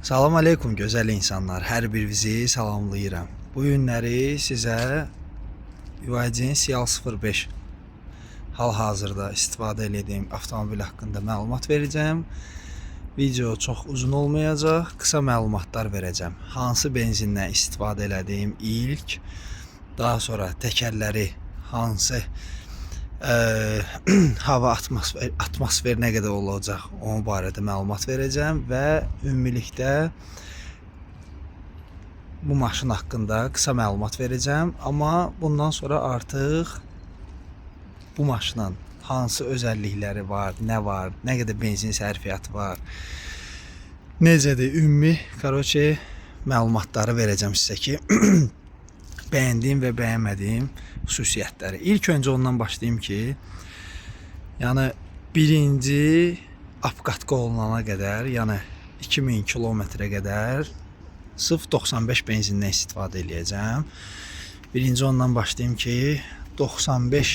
Salam aleykum gözəl insanlar. Hər birinizi salamlayıram. Bu günləri sizə UID-nin CL05 hal-hazırda istifadə etdiyim avtomobil haqqında məlumat verəcəm. Video çox uzun olmayacaq, qısa məlumatlar verəcəm. Hansı benzindən istifadə etdiyim ilk, daha sonra təkərləri hansı hava atmosfer nə qədər olacaq, onun barədə məlumat verəcəm və ümumilikdə bu maşın haqqında qısa məlumat verəcəm. Amma bundan sonra artıq bu maşının hansı özəllikləri var, nə var, nə qədər benzin sərfiyyatı var, necədir, ümumi məlumatları verəcəm sizə ki, bəyəndiyim və bəyənmədiyim xüsusiyyətləri. İlk öncə ondan başlayayım ki, yəni birinci apqatka olunana qədər, yəni 2000 kilometrə qədər sırf 95 benzindən istifadə edəcəm. Birinci ondan başlayayım ki, 95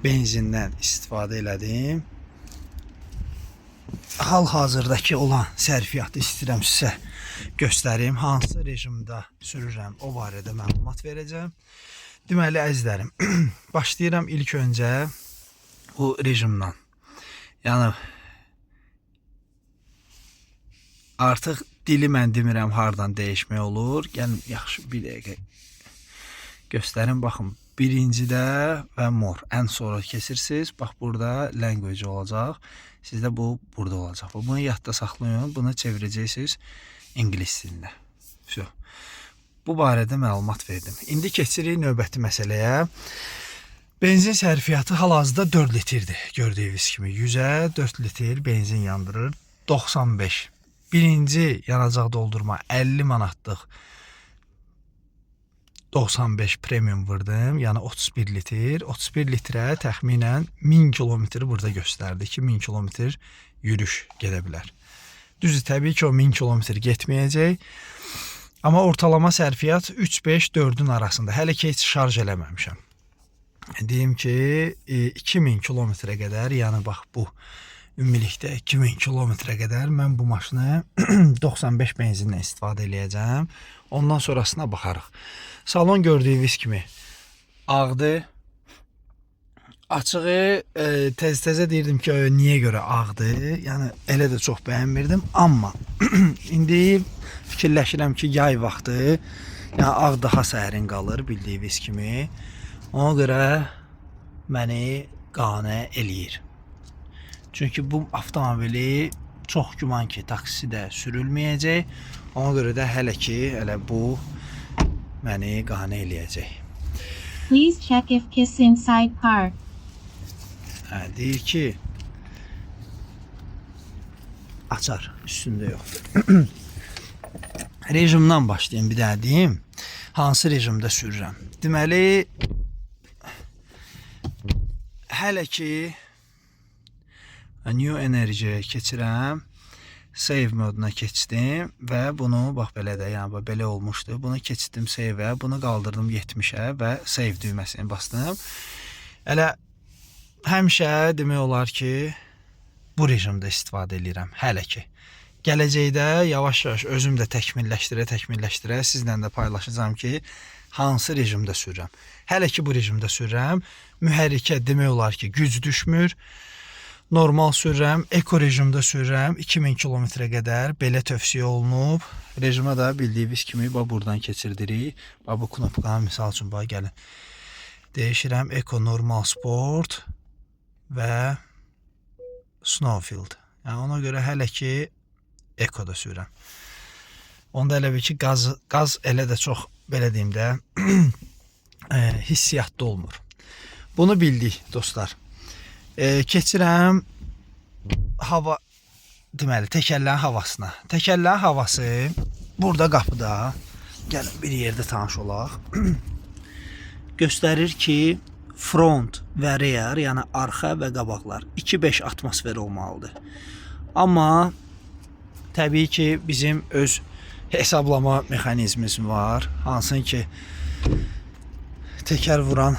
benzindən istifadə elədim. Hal-hazırdakı olan sərfiyyatı istəyirəm sizə göstərim. Hansı rejimdə sürürəm, o barədə məlumat verəcəm. Deməli, əzizlərim, başlayıram ilk öncə bu rejimdən. Yəni, artıq dili mən demirəm hardan dəyişmək olur. Gəlin, yaxşı bir dəqiqə göstərim. Baxın, birincidə və mor. Ən sonra kesirsiniz. Bax, burada language olacaq. Sizdə bu burada olacaq. Bunu yadda saxlayın. Bunu çevirəcəksiniz ingilis dilində. Все. Bu barədə məlumat verdim. İndi keçirik növbəti məsələyə. Benzin sərfiyyatı hal-hazırda 4 litrdir. Gördüyünüz kimi 100-ə 4 litr benzin yandırır. 95. Birinci yanacaq doldurma 50 manatlıq 95 premium vurdum. Yəni 31 litr. 31 litrə təxminən 1000 kilometr burada göstərdi. 2000 kilometr yürüyüş gedə bilər. Düzdür, təbii ki, o 1000 kilometr getməyəcək. Amma ortalama sərfiyyat 3-5-4-ün arasında. Hələ ki, heç şarj eləməmişəm. Deyim ki, 2000 kilometrə qədər, yəni bax bu ümumilikdə 2000 kilometrə qədər mən bu maşını 95 benzinlə istifadə eləyəcəm. Ondan sonrasına baxarıq. Salon gördüyünüz kimi ağdır. Açığı tez-tezə deyirdim ki, niyə görə ağdır? Yəni elə də çox bəyənmirdim, amma indi fikirləşirəm ki, yay vaxtı, yəni ağ daha sərin qalır bildiyiniz kimi. Ona görə məni qane eləyir. Çünki bu avtomobili çox güman ki, taksidə sürülməyəcək. Ona görə də hələ ki, elə bu məni qane eləyəcək. Please check if kiss inside car. Deyir ki, açar, üstündə yoxdur. Rejimdən başlayayım bir daha deyim. Hansı rejimdə sürürəm? Deməli, hələ ki, New Energy keçirəm. Save moduna keçdim və bunu, bax belə də, yəni belə olmuşdu. Bunu keçdim save-ə, bunu qaldırdım 70-ə və save düyməsini bastım. Elə həmişə demək olar ki, bu rejimdə istifadə edirəm, hələ ki. Gələcəkdə yavaş-yavaş özüm də təkmilləşdirə, sizlə də paylaşacağım ki, hansı rejimdə sürürəm. Hələ ki, bu rejimdə sürürəm. Mühərrikə demək olar ki, güc düşmür. Normal sürürəm, eko rejimdə sürürəm. 2000 kilometrə qədər belə tövsiyə olunub. Rejimə də bildiyiniz kimi buradan keçirdirik. Bu knopkanı misal üçün gəlin. Dəyişirəm eko, normal, sport və snowfield. Yəni ona görə hələ ki ekoda sürürəm. Onda elə bir ki qaz elə də çox, belə deyim də, hissiyatda olmur. Bunu bildik dostlar. Keçirəm hava, deməli təkərlərin havasına. Təkərlərin havası burada qapıda, gəlin bir yerdə tanış olaq, göstərir ki, front və rear, yəni arxa və qabaqlar 2-5 atmosfer olmalıdır. Amma təbii ki, bizim öz hesablama mexanizmimiz var. Hansın ki, təkər vuran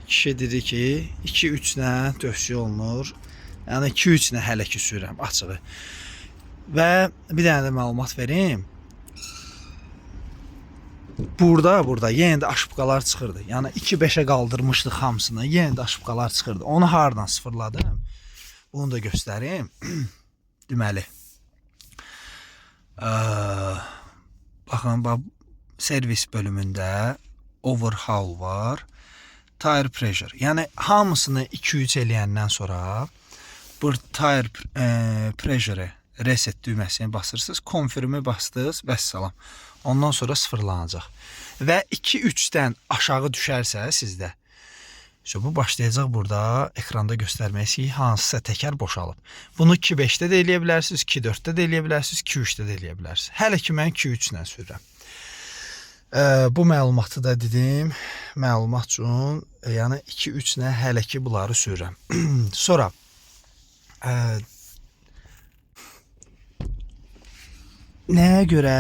kişi dedi ki, 2-3 ilə tövsiyə olunur. Yəni 2-3 ilə hələ ki sürürəm açığı. Və bir dənə də məlumat verim. Burada yenə də aşıbqalar çıxırdı. Yəni 2-5-ə qaldırmışdıq hamısını. Yenə də aşıbqalar çıxırdı. Onu hardan sıfırladım? Bunu da göstərim. Deməli. Baxın, servis bölümündə overhaul var. Tire pressure. Yəni hamısını 2-3 eləyəndən sonra bu tire pressure reset düyməsini basırsınız, konfirmi bastınız, vəssalam. Ondan sonra sıfırlanacaq. Və 2-3-dən aşağı düşərsə sizdə, bu başlayacaq burada ekranda göstərməsi ki, hansısa təkər boşalıb. Bunu 2-5-də də eləyə bilərsiniz, 2-4-də də eləyə bilərsiniz, 2-3-də də eləyə bilərsiniz. Hələ ki, mən 2-3-lə sürürəm. Bu məlumatı da dedim, məlumat üçün, yəni 2-3-lə hələ ki, bunları sürürəm. Sonra, nəyə görə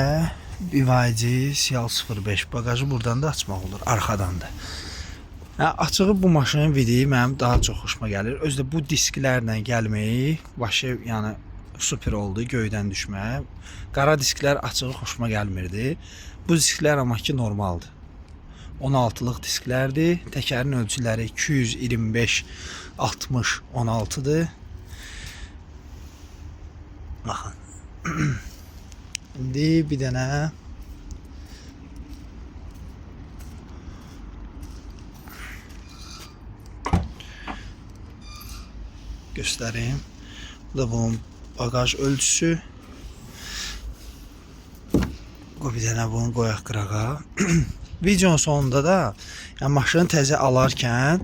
BYD Seal 05 bagajı buradan da açmaq olur, arxadan da. Açığı bu maşının videyi mənim daha çox xoşuma gəlir. Özdə bu disklərlə gəlməyi başı, yəni super oldu, göydən düşmə. Qara disklər açığı xoşuma gəlmirdi. Bu disklər amma ki normaldır. 16-lıq disklərdir. Təkərin ölçüləri 225 60 16-dır. Baxın. İndi bir dənə göstəreyim. Bu da bunun bagaj ölçüsü. Bir dənə bunu qoyaq qırağa. Videonun sonunda da yəni maşını təzə alarkən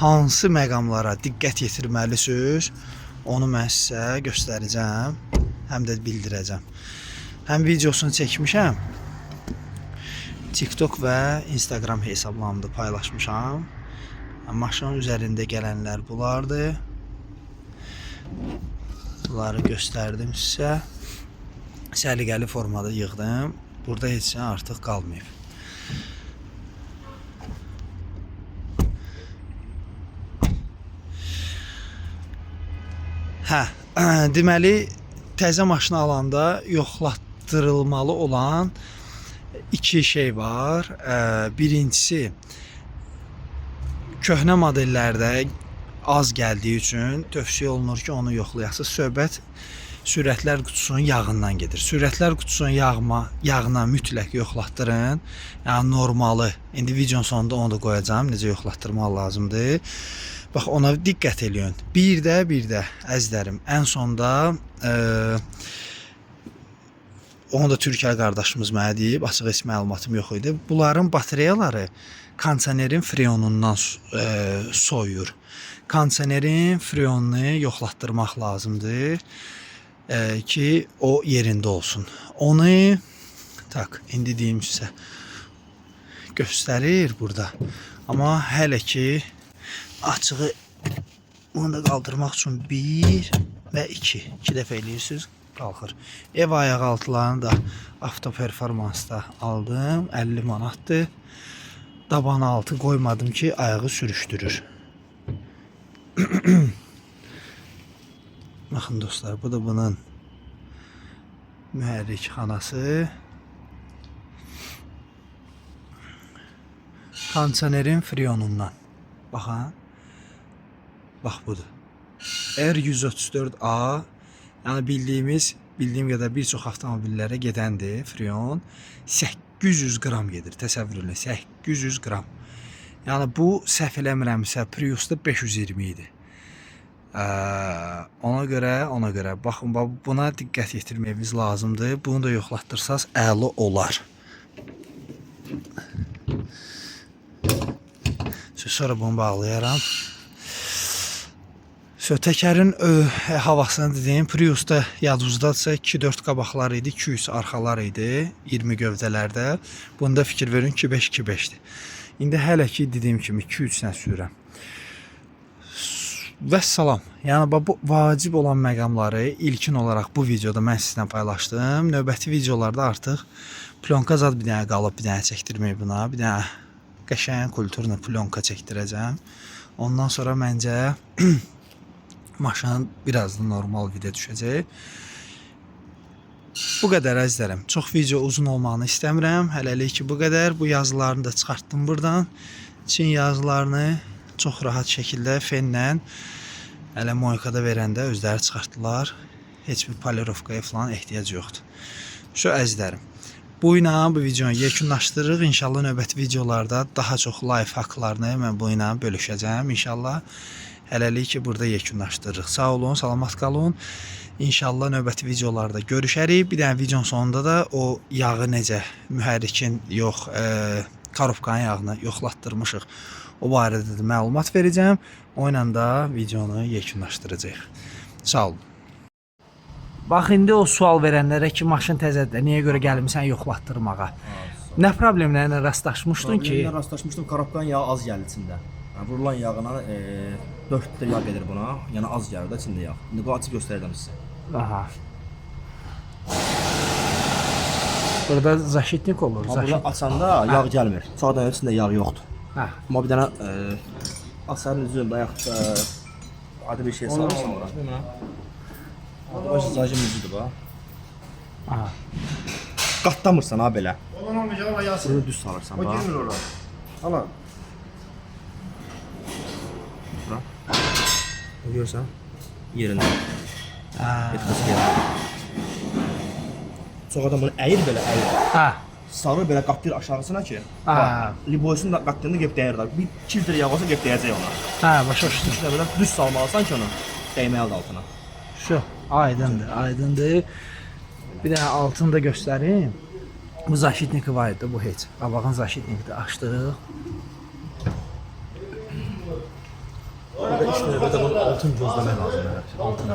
hansı məqamlara diqqət yetirməlisiniz, onu mən sizə göstərəcəm, həm də bildirəcəm. Həm videosunu çəkmişəm, TikTok və Instagram hesablarımda paylaşmışam. Maşının üzərində gələnlər bunlardır. Bunları göstərdim sizə. Səliqəli formada yığdım. Burada heç nə artıq qalmayıb. Deməli, təzə maşını alanda yoxlatdırılmalı olan iki şey var. Birincisi, köhnə modellərdə az gəldiyi üçün tövsiyə olunur ki, onu yoxlayasınız. Söhbət sürətlər qutusunun yağından gedir. Sürətlər qutusunun yağına mütləq yoxlatdırın. Yəni normalı. İndi videonun sonunda onu da qoyacağam. Necə yoxlatdırmaq lazımdır. Bax, ona diqqət eləyin. Bir də əzizlərim, ən sonda onu da Türkiyə qardaşımız mənə deyib, açıq heç məlumatım yox idi. Bunların batareyaları kondisionerin freonundan soyur. Kondisionerin freonunu yoxlatdırmaq lazımdır ki, o yerində olsun. Onu indi deyim sizə göstərir burada. Amma hələ ki açığı bunu da qaldırmaq üçün 1 və 2 dəfə eləyirsiniz, qalxır. Ev ayaq altılarını da Avtoperformansda aldım, 50 manatdır. Daban altı qoymadım ki, ayağı sürüşdürür. Baxın dostlar, bu da bunun mühərrik xanası. Kondisionerin freonundan. Baxın. Bax budur. R134A, yəni bildiyim qədər bir çox avtomobillərə gedəndir freon. 800 qram gedir, təsəvvür edin, 800 qram. Yəni bu səhv eləmirəmsə Prius'da 520 idi. Ona görə baxın, buna diqqət yetirməyiniz lazımdır. Bunu da yoxlatdırsanız əla olar. Sonra bunu bağlayaram. Təkərin havasını dediyim, Prius'da yadınızdadırsa 2-4 qabaqlar idi, 200 arxalar idi, 20 gövdələrdə. Bunda fikir verin 2-5-2-5'dir. İndi hələ ki dediyim kimi 2-3 sürürəm. Vəssalam. Yəni bu vacib olan məqamları ilkin olaraq bu videoda mən sizinlə paylaşdım. Növbəti videolarda artıq plyonka zad bir dənə qalıb, bir dənə çəkdirmək buna, bir dənə qəşəng kulturla plyonka çəkdirəcəm. Ondan sonra məncə maşının biraz da normal video düşəcək. Bu qədər əzizlərim. Çox video uzun olmağını istəmirəm. Hələlik ki bu qədər. Bu yazılarını da çıxartdım buradan. Çin yazılarını çox rahat şəkildə fenlə hələ moykada verəndə özləri çıxartdılar. Heç bir polirovkaya falan ehtiyac yoxdur. Şu əzizlərim. Bu ilə bu videonu yekunlaşdırırıq. İnşallah növbəti videolarda daha çox life hacklarını mən bu ilə bölüşəcəm. İnşallah hələlik ki burada yekunlaşdırırıq. Sağ olun, salamat qalın. İnşallah növbəti videolarda görüşərik. Bir dənə videonun sonunda da o yağı necə mühərrikin yox, korobkanın yağını yoxlatdırmışıq. O barədə də məlumat verəcəm. O ilə də videonu yekunlaşdıracağıq. Sağ olun. Bax indi o sual verənlərə ki, maşın təzədir, niyə görə gəlmisən yoxlatdırmağa? Nə problemlərlə rastlaşmışdın ki? Problemlə rastlaşmışdım, korobkanın yağı az gəlir içində. Yəni, vurulan yağına 4 litr yağ gedir buna, yəni az gəlir də içində yağ. İndi bu açıb göstərəcəm sizə. Aha. Burada zaşitnik olur. Burada açanda yağ gəlmir. Çoxdan içində yağ yoxdur. Hə. Amma bir dənə asarın üzündə yaxud adi bir şey salırsan ora. Bu zacım üzüdür bax. Aha. Qatlamırsan ha belə. Olan olmayacaq ama Yasin. Bunu düz salırsan O bax. girmir oraya. Alan. Görürsən? Yerində. Hə. Etkisi yerində. Çox adam bunu əyir belə əyir. Hə. Sarı belə qatlayır aşağısına ki. Ha. Liboyusunu da qatlayanda gəlib dəyir də. Bir 2 litr yağ olsa gəlib dəyəcək ona. Hə, başa düşdüm. İşte belə düz salmalısan ki onu. Dəyməlidir altına. Şu, aydındır, aydındır. Bir dənə altını da göstərim. Bu zaşitniki var idi, bu heç. Qabağın zaşitnikini açdıq. Burada işte burada bunun altın gözləmək lazımdır. Altın.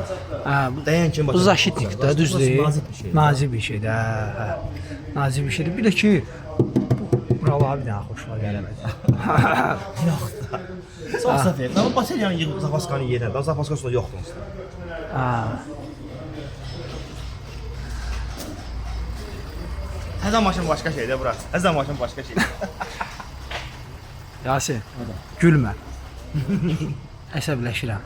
Hə, bu Dəyən kimi bu zaşitnikdir, düzdür. Nazik bir şeydir. Nazik bir şeydir, hə. Nazik bir şeydir. Bir də ki, buralar bir dənə xoşuma gəlmədi. Çox səfər. Amma bateriyanı yığıb zapaskanı yerə. Da zapaskan sonra yoxdur. Hə. Həzə maşın başqa şeydir bura. Həzə maşın başqa şeydir. Yasin, gülmə. Əsəbləşirəm.